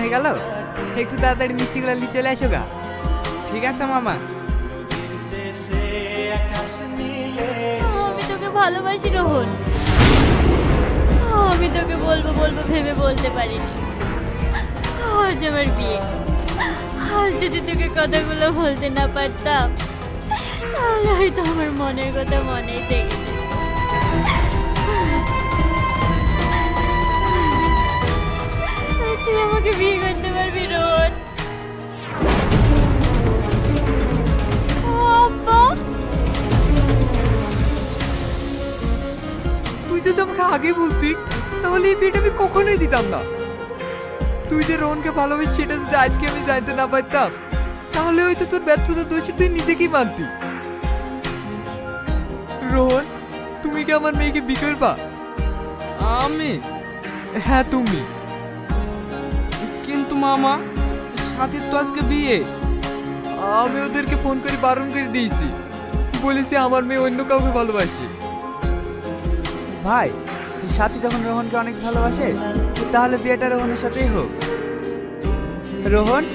হয়ে গেল, একটু তাড়াতাড়ি মিষ্টিগুলো নিয়ে চলে আসো গা। ঠিক আছে মামা। আমি তোকে ভালোবাসি রোহন। আমি তোকে বলবো বলবো ভেবে বলতে পারিনি। আজ আমার বিয়ে, আজ যদি তোকে কথাগুলো বলতে না পারতাম তাহলে হয়তো আমার মনের কথা মনেই থেকে যেত। তুই আমাকে বিয়ে করতে পারবি রোহন? আব্বা, তুই যদি আমাকে আগে বলতি তাহলে এই বিয়েটা আমি কখনোই দিতাম না। তুই যে রোহনকে ভালোবাসিস সেটা যদি আজকে আমি জানতে না পারতাম তাহলে হয়তো তোর ব্যর্থতা দোষী তুই নিজেকেই মানতি। রোহন, তুমি কি আমার মেয়েকে বিয়ে করবা? আমি? হ্যাঁ তুমি। কিন্তু মামা, সাথীর তো আজকে বিয়ে। আমি ওদেরকে ফোন করে বারণ করে দিয়েছি, বলেছি আমার মেয়ে অন্য কাউকে ভালোবাসে। ভাই, সাথী যখন রোহনকে অনেক ভালোবাসে তাহলে বিয়েটা রোহনের সাথেই হোক। রোহন,